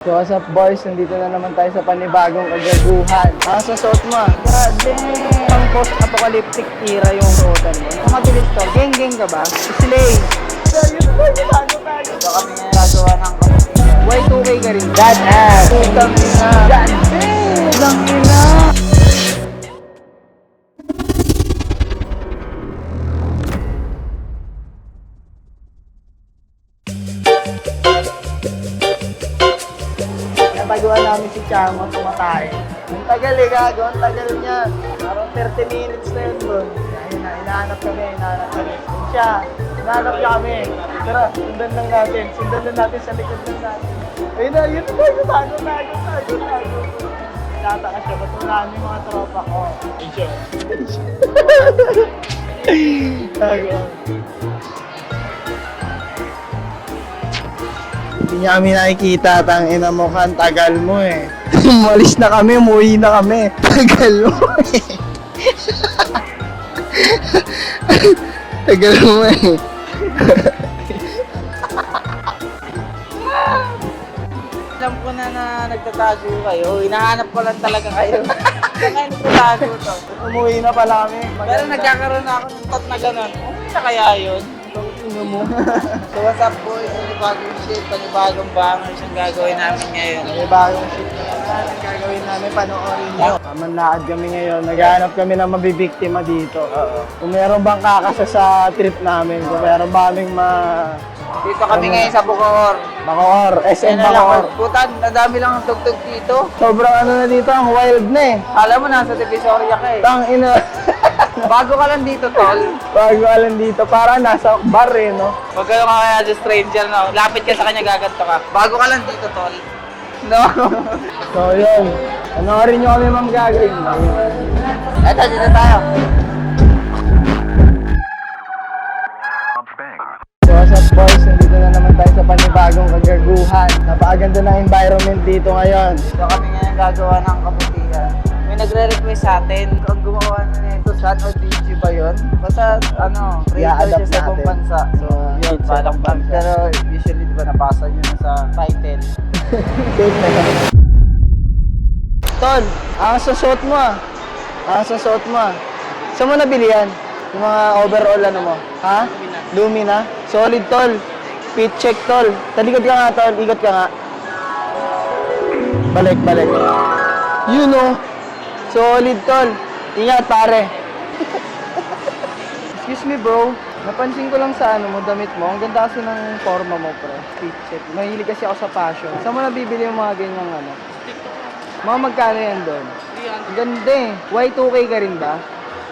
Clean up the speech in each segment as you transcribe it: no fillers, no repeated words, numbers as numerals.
So what's up boys, nandito na naman tayo sa panibagong kagaguhan. Ang susot mo, god damn! Ang post-apocalyptic era yung suotan mo. Ang mabilis to, geng-geng ka ba? Slay! Ito kami ngayon gagawa ng kapatid. Y2K ka rin. God ass! Putang ina! God damn! Putang ina! Natagawa namin si Chamo, tumatay. Ang tagal gago, ang tagal niya. Parang 30 minutes na yun bro. Ayun na, hinahanap kami. Yun siya, hinahanap niya kami. Tara, sundan lang natin sa likod lang natin. Ayun na, yun na, tago. Tataka siya, ba't unahan yung mga tropa ko? Ayun siya. Tago. Hindi niya kami nakikita, tangina mo ka, tagal mo eh. Umalis na kami, umuwi na kami. Tagal mo eh. Tagal mo eh. Alam ko na nagtatago kayo, hinahanap ko lang talaga kayo. Kaya nagtatago to. Umuwi na pala kami. Pero nagkakaroon na ako ng thought na gano'n. Umuwi na kaya yun? Tingnan mo. So what's up boys? Panibagong shit, panibagong bangers ang gagawin namin ngayon. Panibagong shit ang gagawin namin, panoorin nyo. Manlaad kami ngayon, naghahanap kami ng mabibiktima dito. Kung meron bang kakasa sa trip namin, kung meron ba kaming Dito kami ngayon sa Bacoor. Bacoor, SM Bacoor. Putan, nadami lang ang tugtog dito. Sobrang ano na dito, ang wild na eh. Alam mo, nasa Divisoria ka eh. Tang ina. Bago ka lang dito, tol. Bago ka lang dito, parang nasa bar eh, no? Huwag kayo kaya sa stranger, no? Lapit ka sa kanya, gaganto ka. Bago ka lang dito, tol. No? So yun, panoorin nyo kami ma'am gagawin. Eto, dito tayo. So what's up boys, nandito na naman tayo sa panibagong kagaguhan. Napakaganda ng environment dito ngayon. Dito kami ngayon gagawa ng kabutihan. May nagre-request sa atin. Ang gumawa na nito, San o DJ ba yun? Basta, creator siya sa ibang bansa. So, yun, parang bansa. Pero usually, di ba, napasa nyo na sa title. Safe na yun. Tol, ang susot mo ah. Saan mo nabili yan? Yung mga overall ano mo? Ha? Lumina? Solid tol. Fit check tol. Talikod ka nga tol, ikot ka nga. Balik. You know. Solid tol. Ingat pare. Excuse me bro. Napansin ko lang sa ano mo, damit mo. Ang ganda kasi ng forma mo pre. Fit check. Mahilig kasi ako sa fashion. Saan mo nabibili yung mga ganyang ano? Mga magkano yan doon? Ang ganda eh. Y2K ka rin ba?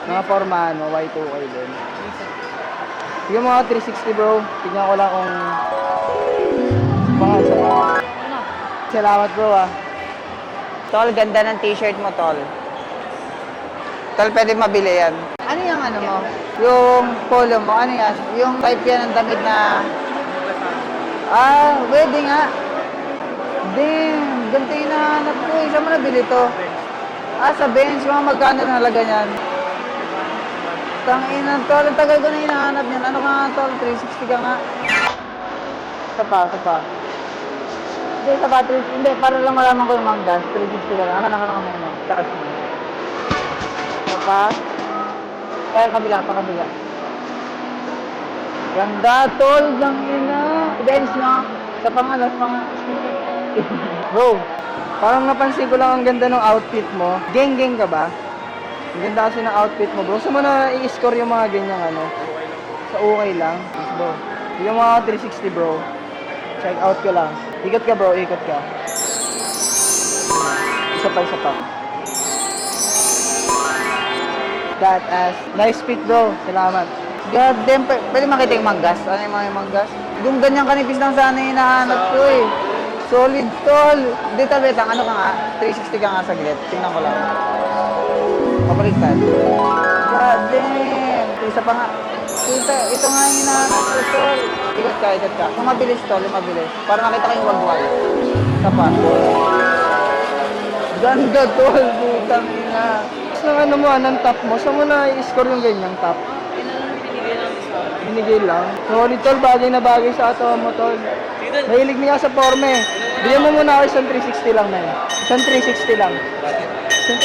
Mga forma ano, Y2K doon. Sige mga 360 bro. Tignan ko lang kung Salamat bro ah. Tol, ganda ng t-shirt mo, tol. Tol, pwede mabili yan. Ano yung ano mo? Yung polo mo, ano yan? Yung type yan ng damit na... pwede nga. Damn, ganito yung nahanap ko. Saan mo nabili to? Sa bench, mga magkano na halaga niyan? Tangina, tol, ang tagal ko na hinahanap niyan. Ano ka nga, tol? 360 ka nga. Isa pa. Hindi, para lang malaman ko yung mga gas. 360 ka lang. Ano mo? Taas mo. Isa pa. Kaya kabila. Ganda, tol, tangina. Bench, no? Sa pangalas, Bro, parang napansin ko lang ang ganda ng outfit mo. Geng-geng ka ba? Ang ganda kasi ng outfit mo, bro. Saan mo na i-score yung mga ganyang ano? Sa okay lang. Yes, bro. Yung mga 360, bro. Check out ko lang. Ikot ka, bro. Ikot ka. Isa pa. That ass. Nice fit, bro. Salamat. God damn, pwede makita yung manggas? Ano yung mga manggas? Yung ganyan kanipis lang sana yung hinahanap ko eh. Solid, tol. Dito, betang, ano ka nga? 360 ka nga saglit. Tingnan ko lang. Pabaliktad. God damn. Isa pa nga. Ito nga yung hinahanap ko, tol. Ikot ka. Yung mabilis, tol. Yung mabilis. Para makita ko yung wagwag. Isa pa. Ganda, tol. Butang ina. Sa ano mo, anong top mo? Saan mo na i-score yung ganyang top? Miguel lang. Solid tol, bagay na bagay sa ato mo tol. Mahilig niya sa forme. Bigyan mo muna ako isang 360 lang na yun. Isang 360 lang. Isang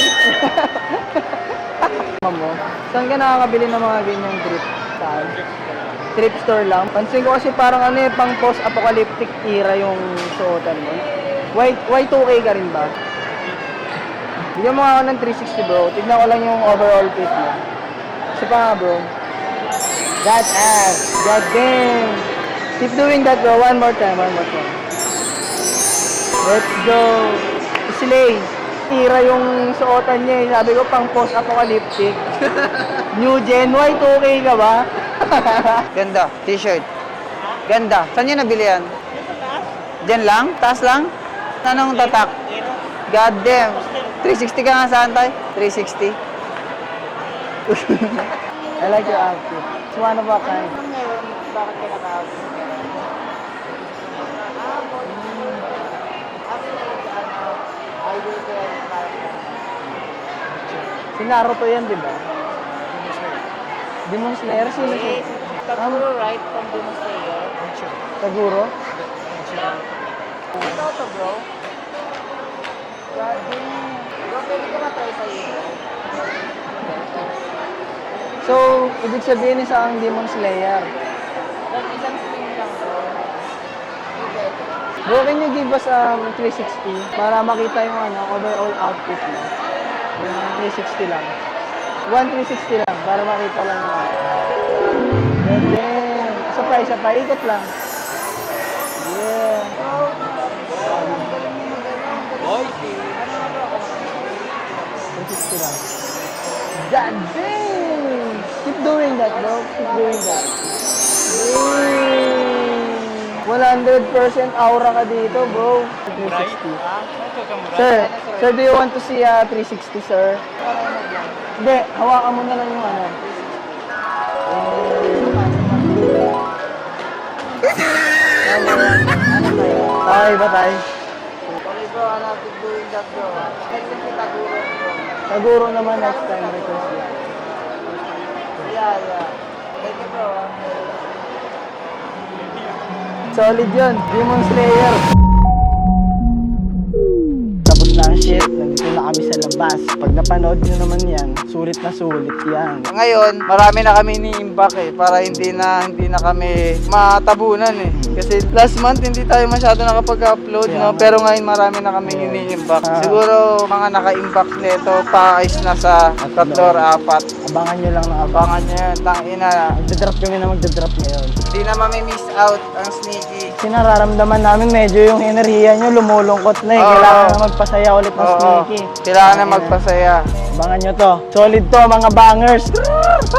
360. Mo, saan ka nakakabili ng mga ganyang trip? Saan? Trip store lang. Pansin ko kasi parang ano eh, pang post-apocalyptic era yung suotan mo. Y2K ka rin ba? Bigyan mo nga ako ng 360 bro. Tignan ko lang yung overall fit mo. Isa pa nga bro. That ass. God damn. Keep doing that bro. One more time. Let's go. Slay. Tira yung suotan niya eh. Sabi ko pang post-apocalyptic. New Gen Y2K ka ba? Ganda. T-shirt. Ganda. Saan niyo nabili yan? Diyan lang? Taas lang? Anong tatak? God damn. 360 ka nga saan tayo? 360. I like your outfit. It's one of a kind. Bakit ka naka-outfit? Si Naruto yan, di ba? Demon Slayer? Sino siya? Taguro, right? From Demon Slayer. Taguro? Ito to, bro. God damn. Bro, pwede ka matry sa iyo. So, ibig sabihin isa ang Demon Slayer. Then, isang spin lang, bro. Bro, can you give us 360 para makita yung overall outfit mo? 360 lang. 1,360 lang para makita lang yung and then, isa pa, ikot lang. Yeah. Boy, 360 lang. God damn! Keep doing that, bro. Keep doing that. Damn! 100% aura ka dito, bro. 360. Sir, do you want to see 360, sir? Hindi, hawakan mo na lang yung ano. Okay ba tayo? Okay, bro. Ano natin doing that, bro? Next time, Taguro, bro. Siguro naman next time request yan. Yeah. Thank you, bro. Solid yun, Demon Slayer. Tapos na ang shit, nandito na kami sa labas. Pag napanood nyo naman yan, sulit na sulit yan. Ngayon, marami na kami ni-imbak eh, para hindi na kami matabunan eh. Kasi last month hindi tayo masyado nakapag-upload, no? Pero ngayon marami na kami ini-imbak. Siguro mga naka-imbak nito, paayos na sa 3 or 4. Abangan nyo lang na Abangan nyo yun, tangina. Magdadrop kami na magdadrop ngayon. Hindi na mami-miss out ang sneaky. Kasi nararamdaman namin medyo yung enerhiya nyo lumulungkot na eh. Oo. Kailangan na magpasaya ulit ng Oo, sneaky. kailangan na magpasaya. Abangan nyo to. Solid to mga bangers.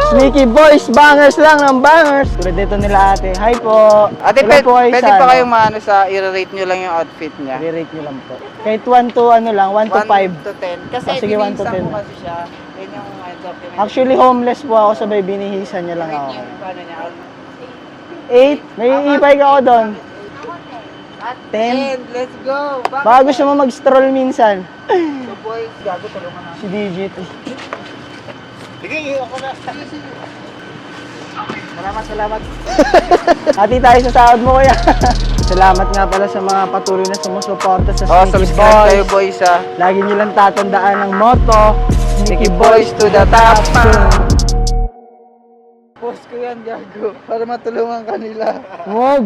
Sneaky boys, bangers lang ng bangers. Tulad dito nila ate. Hi po. Ate, Tulad po kayo pwede sa, pa kayong maano sa i-rate nyo lang yung outfit niya. i-rate nyo lang po. Kahit 1 to 1 to 5. 1 to 10. Kasi Oh, sige, 1 to 10. binihisan ko kasi siya. Yun yung document. Actually homeless po ako, sabay binihisan niya lang ako. Rate yung paano niya. 8? May i-bike ako doon. At 10. 10. Let's go. Baka gusto mo mag-stroll minsan. So boys, gago, tulungan namin. Si Digit. Sige, ako na. Salamat. Hati tayo sa sahod mo kuya. Salamat nga pala sa mga patuloy na sumusuporta sa Oh, Sneaky subscribe kayo Boys. boys ha. Lagi nyo lang tatandaan ng motto, Sneaky Boys to the top. Post ko yan, gago. Para matulungan kanila. Wag.